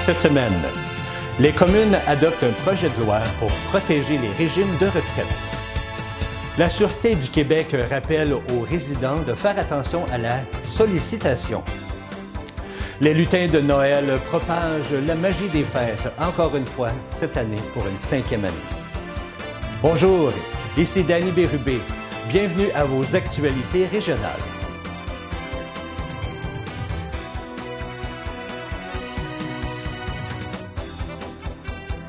Cette semaine, les communes adoptent un projet de loi pour protéger les régimes de retraite. La Sûreté du Québec rappelle aux résidents de faire attention à la sollicitation. Les lutins de Noël propagent la magie des fêtes, encore une fois, cette année pour une 5e année. Bonjour, ici Danny Bérubé. Bienvenue à vos actualités régionales.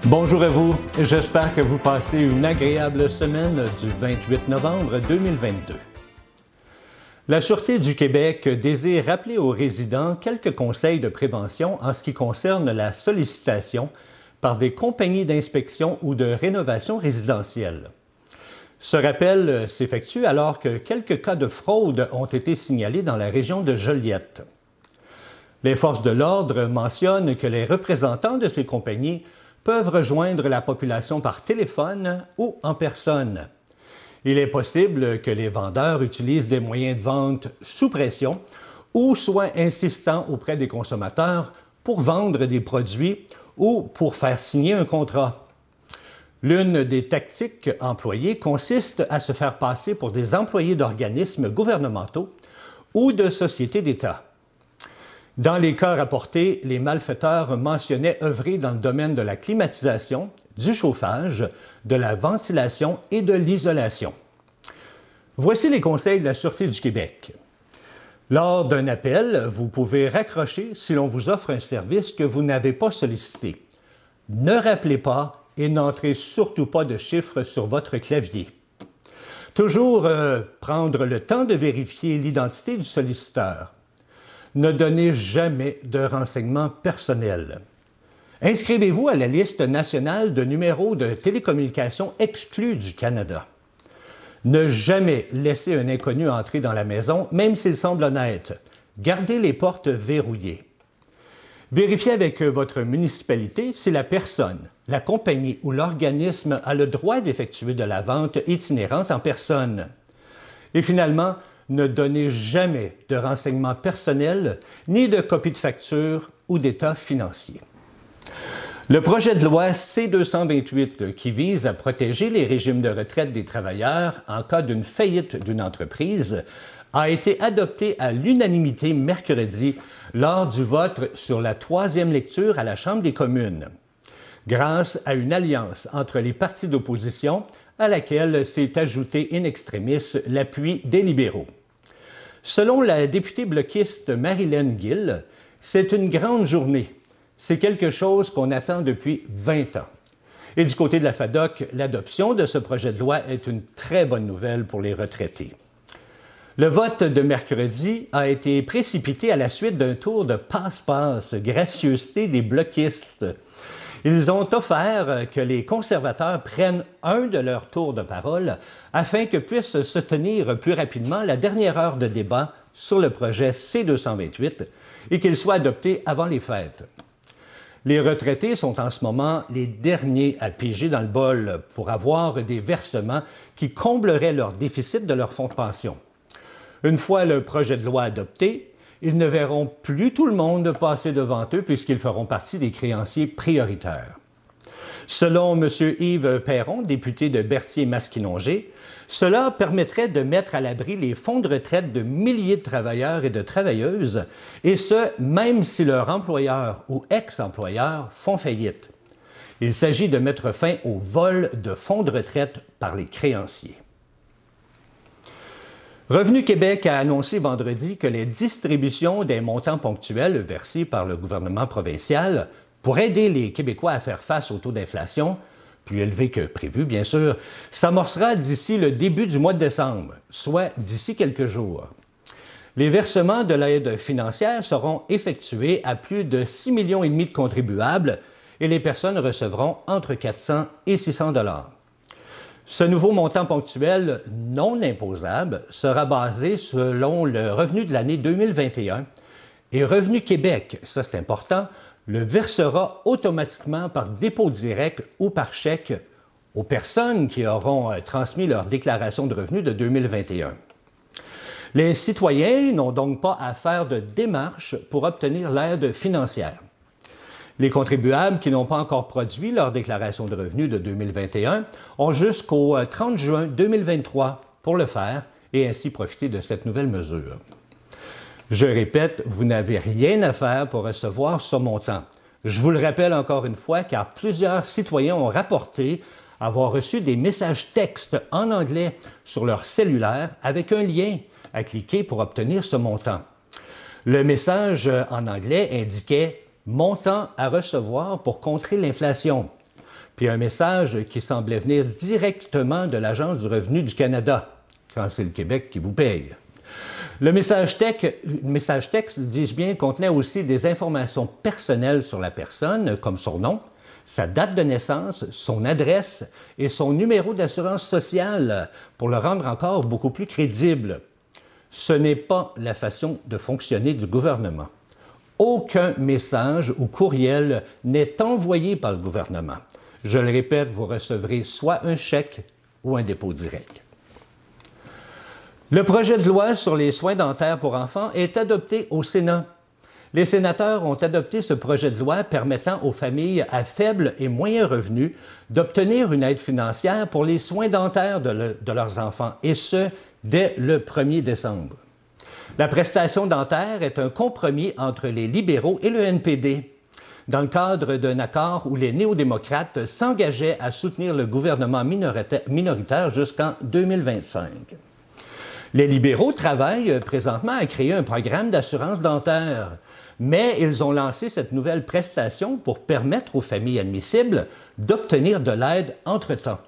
Bonjour à vous, j'espère que vous passez une agréable semaine du 28 novembre 2022. La Sûreté du Québec désire rappeler aux résidents quelques conseils de prévention en ce qui concerne la sollicitation par des compagnies d'inspection ou de rénovation résidentielle. Ce rappel s'effectue alors que quelques cas de fraude ont été signalés dans la région de Joliette. Les forces de l'ordre mentionnent que les représentants de ces compagnies peuvent rejoindre la population par téléphone ou en personne. Il est possible que les vendeurs utilisent des moyens de vente sous pression ou soient insistants auprès des consommateurs pour vendre des produits ou pour faire signer un contrat. L'une des tactiques employées consiste à se faire passer pour des employés d'organismes gouvernementaux ou de sociétés d'État. Dans les cas rapportés, les malfaiteurs mentionnaient œuvrer dans le domaine de la climatisation, du chauffage, de la ventilation et de l'isolation. Voici les conseils de la Sûreté du Québec. Lors d'un appel, vous pouvez raccrocher si l'on vous offre un service que vous n'avez pas sollicité. Ne rappelez pas et n'entrez surtout pas de chiffres sur votre clavier. Toujours prendre le temps de vérifier l'identité du solliciteur. Ne donnez jamais de renseignements personnels. Inscrivez-vous à la liste nationale de numéros de télécommunications exclus du Canada. Ne jamais laisser un inconnu entrer dans la maison, même s'il semble honnête. Gardez les portes verrouillées. Vérifiez avec votre municipalité si la personne, la compagnie ou l'organisme a le droit d'effectuer de la vente itinérante en personne. Et finalement, ne donnez jamais de renseignements personnels ni de copies de factures ou d'états financiers. Le projet de loi C-228, qui vise à protéger les régimes de retraite des travailleurs en cas d'une faillite d'une entreprise, a été adopté à l'unanimité mercredi lors du vote sur la 3e lecture à la Chambre des communes, grâce à une alliance entre les partis d'opposition à laquelle s'est ajouté in extremis l'appui des libéraux. Selon la députée bloquiste Marilyn Gill, c'est une grande journée. C'est quelque chose qu'on attend depuis 20 ans. Et du côté de la FADOC, l'adoption de ce projet de loi est une très bonne nouvelle pour les retraités. Le vote de mercredi a été précipité à la suite d'un tour de passe-passe, gracieuseté des bloquistes. Ils ont offert que les conservateurs prennent un de leurs tours de parole afin que puisse se tenir plus rapidement la dernière heure de débat sur le projet C-228 et qu'il soit adopté avant les fêtes. Les retraités sont en ce moment les derniers à piger dans le bol pour avoir des versements qui combleraient leur déficit de leur fonds de pension. Une fois le projet de loi adopté, ils ne verront plus tout le monde passer devant eux puisqu'ils feront partie des créanciers prioritaires. Selon M. Yves Perron, député de Berthier-Masquinongé, cela permettrait de mettre à l'abri les fonds de retraite de milliers de travailleurs et de travailleuses, et ce, même si leur employeur ou ex-employeur font faillite. Il s'agit de mettre fin au vol de fonds de retraite par les créanciers. Revenu Québec a annoncé vendredi que les distributions des montants ponctuels versés par le gouvernement provincial pour aider les Québécois à faire face au taux d'inflation, plus élevé que prévu bien sûr, s'amorcera d'ici le début du mois de décembre, soit d'ici quelques jours. Les versements de l'aide financière seront effectués à plus de 6,5 millions de contribuables et les personnes recevront entre 400 et 600 $. Ce nouveau montant ponctuel non imposable sera basé selon le revenu de l'année 2021 et Revenu Québec, ça c'est important, le versera automatiquement par dépôt direct ou par chèque aux personnes qui auront transmis leur déclaration de revenus de 2021. Les citoyens n'ont donc pas à faire de démarche pour obtenir l'aide financière. Les contribuables qui n'ont pas encore produit leur déclaration de revenus de 2021 ont jusqu'au 30 juin 2023 pour le faire et ainsi profiter de cette nouvelle mesure. Je répète, vous n'avez rien à faire pour recevoir ce montant. Je vous le rappelle encore une fois car plusieurs citoyens ont rapporté avoir reçu des messages textes en anglais sur leur cellulaire avec un lien à cliquer pour obtenir ce montant. Le message en anglais indiquait « montant à recevoir pour contrer l'inflation », puis un message qui semblait venir directement de l'Agence du revenu du Canada, quand c'est le Québec qui vous paye. Le message texte, dis-je bien, contenait aussi des informations personnelles sur la personne, comme son nom, sa date de naissance, son adresse et son numéro d'assurance sociale, pour le rendre encore beaucoup plus crédible. Ce n'est pas la façon de fonctionner du gouvernement. Aucun message ou courriel n'est envoyé par le gouvernement. Je le répète, vous recevrez soit un chèque ou un dépôt direct. Le projet de loi sur les soins dentaires pour enfants est adopté au Sénat. Les sénateurs ont adopté ce projet de loi permettant aux familles à faible et moyen revenu d'obtenir une aide financière pour les soins dentaires de leurs enfants, et ce, dès le 1er décembre. La prestation dentaire est un compromis entre les libéraux et le NPD, dans le cadre d'un accord où les néo-démocrates s'engageaient à soutenir le gouvernement minoritaire jusqu'en 2025. Les libéraux travaillent présentement à créer un programme d'assurance dentaire, mais ils ont lancé cette nouvelle prestation pour permettre aux familles admissibles d'obtenir de l'aide entre-temps.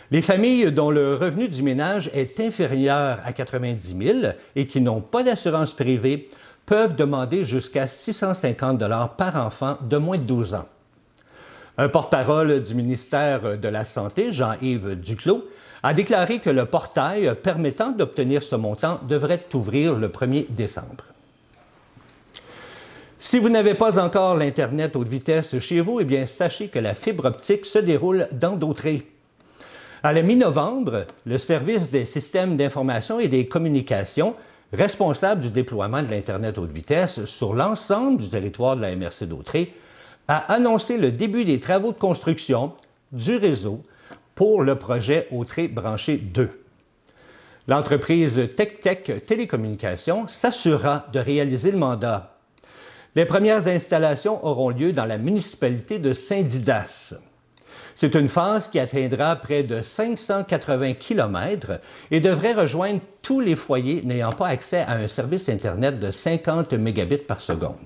Les familles dont le revenu du ménage est inférieur à 90 000 et qui n'ont pas d'assurance privée peuvent demander jusqu'à 650 $ par enfant de moins de 12 ans. Un porte-parole du ministère de la Santé, Jean-Yves Duclos, a déclaré que le portail permettant d'obtenir ce montant devrait ouvrir le 1er décembre. Si vous n'avez pas encore l'Internet haute vitesse chez vous, eh bien, sachez que la fibre optique se déroule dans Dautré. À la mi-novembre, le service des systèmes d'information et des communications, responsable du déploiement de l'Internet haute vitesse sur l'ensemble du territoire de la MRC Dautré, a annoncé le début des travaux de construction du réseau pour le projet Autré branché 2. L'entreprise TechTech Télécommunications s'assurera de réaliser le mandat. Les premières installations auront lieu dans la municipalité de Saint-Didas. C'est une phase qui atteindra près de 580 km et devrait rejoindre tous les foyers n'ayant pas accès à un service Internet de 50 mégabits par seconde.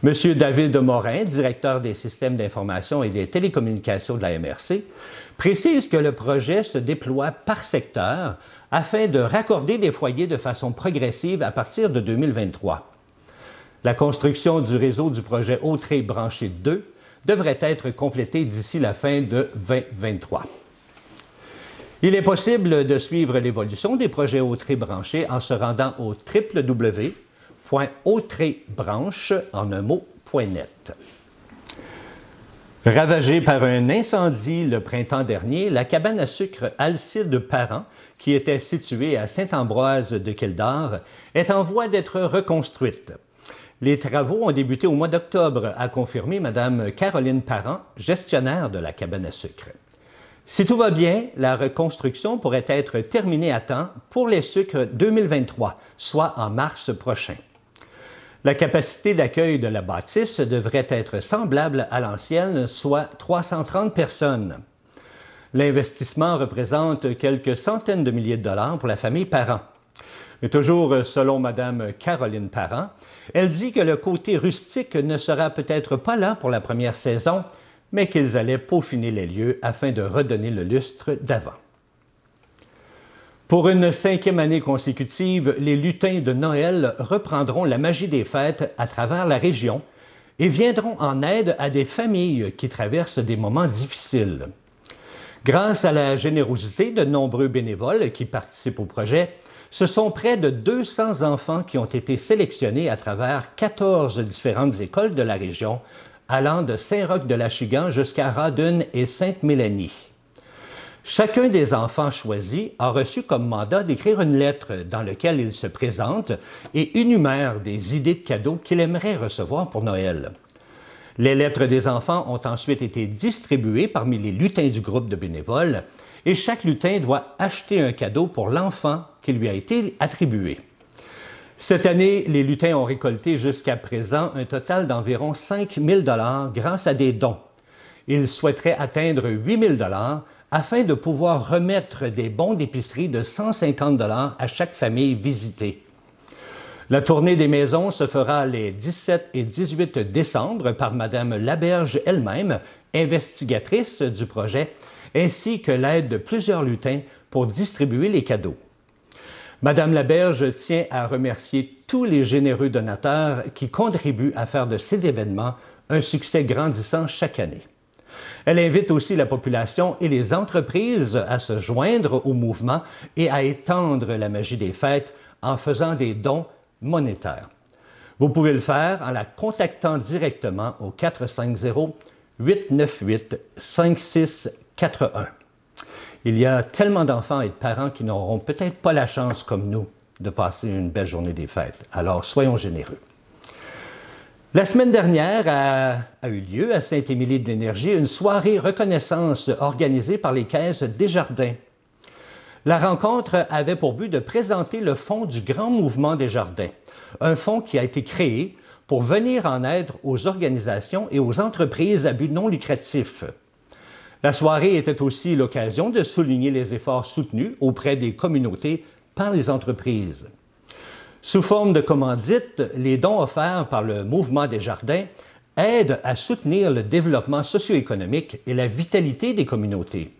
M. David Morin, directeur des systèmes d'information et des télécommunications de la MRC, précise que le projet se déploie par secteur afin de raccorder des foyers de façon progressive à partir de 2023. La construction du réseau du projet Autré branché 2 devrait être complétée d'ici la fin de 2023. Il est possible de suivre l'évolution des projets Autré branchés en se rendant au www.autrebranche.net. Ravagée par un incendie le printemps dernier, la cabane à sucre Alcide Parent, qui était située à Saint-Ambroise de Kildare, est en voie d'être reconstruite. Les travaux ont débuté au mois d'octobre, a confirmé Mme Caroline Parent, gestionnaire de la cabane à sucre. Si tout va bien, la reconstruction pourrait être terminée à temps pour les sucres 2023, soit en mars prochain. La capacité d'accueil de la bâtisse devrait être semblable à l'ancienne, soit 330 personnes. L'investissement représente quelques centaines de milliers de dollars pour la famille Parent. Mais toujours selon Mme Caroline Parent, elle dit que le côté rustique ne sera peut-être pas là pour la première saison, mais qu'ils allaient peaufiner les lieux afin de redonner le lustre d'avant. Pour une 5e année consécutive, les lutins de Noël reprendront la magie des fêtes à travers la région et viendront en aide à des familles qui traversent des moments difficiles. Grâce à la générosité de nombreux bénévoles qui participent au projet, ce sont près de 200 enfants qui ont été sélectionnés à travers 14 différentes écoles de la région, allant de Saint-Roch-de-l'Achigan jusqu'à Rawdon et Sainte-Mélanie. Chacun des enfants choisis a reçu comme mandat d'écrire une lettre dans laquelle il se présente et énumère des idées de cadeaux qu'il aimerait recevoir pour Noël. Les lettres des enfants ont ensuite été distribuées parmi les lutins du groupe de bénévoles et chaque lutin doit acheter un cadeau pour l'enfant qui lui a été attribué. Cette année, les lutins ont récolté jusqu'à présent un total d'environ 5 000 $ grâce à des dons. Ils souhaiteraient atteindre 8 000 $ afin de pouvoir remettre des bons d'épicerie de 150 $ à chaque famille visitée. La tournée des maisons se fera les 17 et 18 décembre par Mme Laberge elle-même, investigatrice du projet, ainsi que l'aide de plusieurs lutins pour distribuer les cadeaux. Mme Laberge tient à remercier tous les généreux donateurs qui contribuent à faire de cet événement un succès grandissant chaque année. Elle invite aussi la population et les entreprises à se joindre au mouvement et à étendre la magie des fêtes en faisant des dons monétaires. Vous pouvez le faire en la contactant directement au 450-898-5641. Il y a tellement d'enfants et de parents qui n'auront peut-être pas la chance, comme nous, de passer une belle journée des fêtes. Alors, soyons généreux. La semaine dernière a eu lieu à Saint-Émilie-de-l'Énergie une soirée reconnaissance organisée par les Caisses Desjardins. La rencontre avait pour but de présenter le fonds du Grand Mouvement Desjardins, un fonds qui a été créé pour venir en aide aux organisations et aux entreprises à but non lucratif. La soirée était aussi l'occasion de souligner les efforts soutenus auprès des communautés par les entreprises. Sous forme de commandite, les dons offerts par le Mouvement Desjardins aident à soutenir le développement socio-économique et la vitalité des communautés.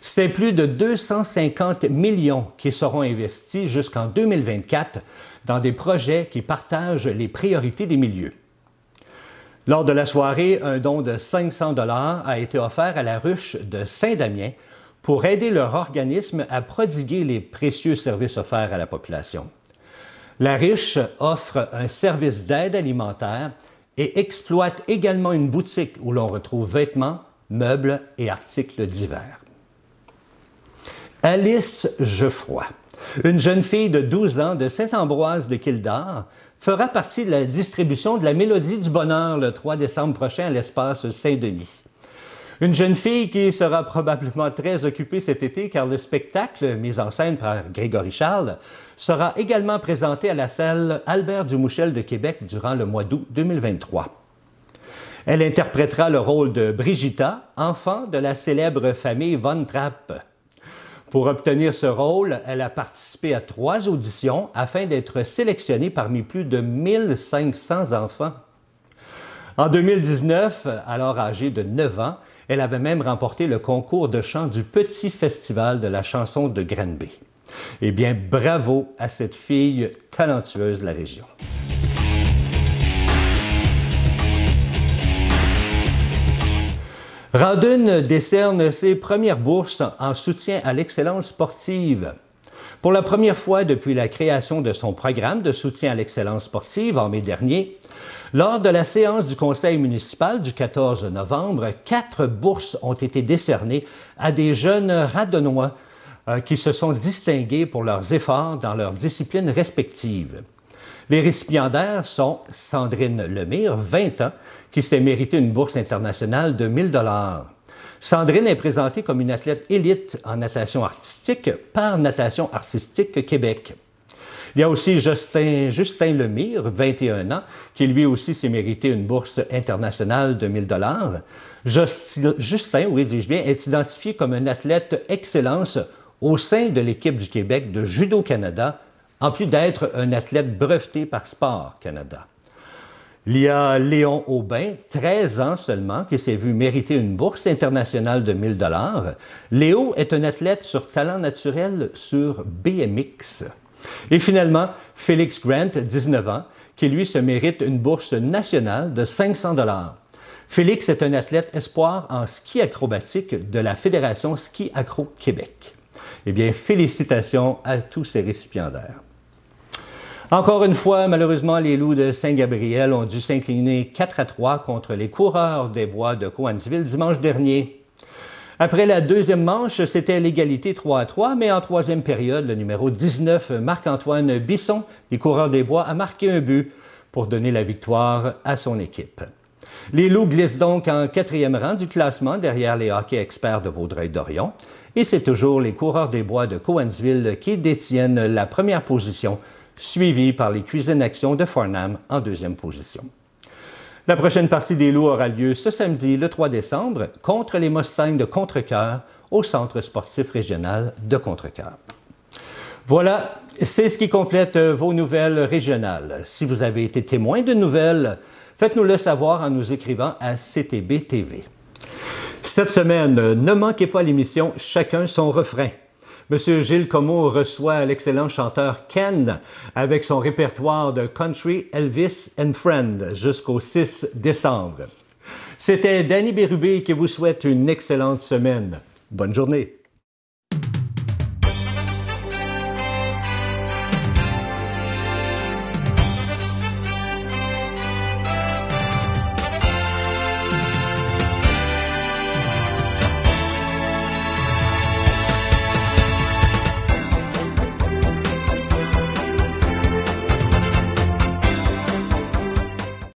C'est plus de 250 millions qui seront investis jusqu'en 2024 dans des projets qui partagent les priorités des milieux. Lors de la soirée, un don de 500 $ a été offert à la ruche de Saint-Damien pour aider leur organisme à prodiguer les précieux services offerts à la population. La ruche offre un service d'aide alimentaire et exploite également une boutique où l'on retrouve vêtements, meubles et articles divers. Alice Geoffroy, une jeune fille de 12 ans de Saint-Ambroise de Kildare, fera partie de la distribution de la Mélodie du Bonheur le 3 décembre prochain à l'espace Saint-Denis. Une jeune fille qui sera probablement très occupée cet été car le spectacle, mis en scène par Grégory Charles, sera également présenté à la salle Albert Dumouchel de Québec durant le mois d'août 2023. Elle interprétera le rôle de Brigitta, enfant de la célèbre famille Von Trapp. Pour obtenir ce rôle, elle a participé à 3 auditions afin d'être sélectionnée parmi plus de 1500 enfants. En 2019, alors âgée de 9 ans, elle avait même remporté le concours de chant du Petit Festival de la chanson de Granby. Eh bien, bravo à cette fille talentueuse de la région. Rawdon décerne ses premières bourses en soutien à l'excellence sportive. Pour la première fois depuis la création de son programme de soutien à l'excellence sportive en mai dernier, lors de la séance du conseil municipal du 14 novembre, 4 bourses ont été décernées à des jeunes Radonnois qui se sont distingués pour leurs efforts dans leurs disciplines respectives. Les récipiendaires sont Sandrine Lemire, 20 ans, qui s'est mérité une bourse internationale de 1 000 $. Sandrine est présentée comme une athlète élite en natation artistique par Natation artistique Québec. Il y a aussi Justin Lemire, 21 ans, qui lui aussi s'est mérité une bourse internationale de 1 000 $. Justin, oui, dis-je bien, est identifié comme un athlète excellence au sein de l'équipe du Québec de Judo Canada, en plus d'être un athlète breveté par Sport Canada. Il y a Léon Aubin, 13 ans seulement, qui s'est vu mériter une bourse internationale de 1 000 $. Léo est un athlète sur talent naturel sur BMX. Et finalement, Félix Grant, 19 ans, qui lui se mérite une bourse nationale de 500 $. Félix est un athlète espoir en ski acrobatique de la Fédération Ski Acro Québec. Eh bien, félicitations à tous ces récipiendaires. Encore une fois, malheureusement, les Loups de Saint-Gabriel ont dû s'incliner 4-3 contre les Coureurs des Bois de Cowansville dimanche dernier. Après la deuxième manche, c'était l'égalité 3-3, mais en troisième période, le numéro 19, Marc-Antoine Bisson, des Coureurs des Bois, a marqué un but pour donner la victoire à son équipe. Les Loups glissent donc en 4e rang du classement derrière les Hockey Experts de Vaudreuil-Dorion. Et c'est toujours les Coureurs des Bois de Cowansville qui détiennent la première position, suivis par les Cuisines Action de Farnham en 2e position. La prochaine partie des Loups aura lieu ce samedi, le 3 décembre, contre les Mustangs de Contrecœur au Centre sportif régional de Contrecœur. Voilà, c'est ce qui complète vos nouvelles régionales. Si vous avez été témoin de nouvelles, faites-nous le savoir en nous écrivant à CTB TV. Cette semaine, ne manquez pas l'émission Chacun son refrain. Monsieur Gilles Comeau reçoit l'excellent chanteur Ken avec son répertoire de Country, Elvis and Friend jusqu'au 6 décembre. C'était Danny Bérubé qui vous souhaite une excellente semaine. Bonne journée.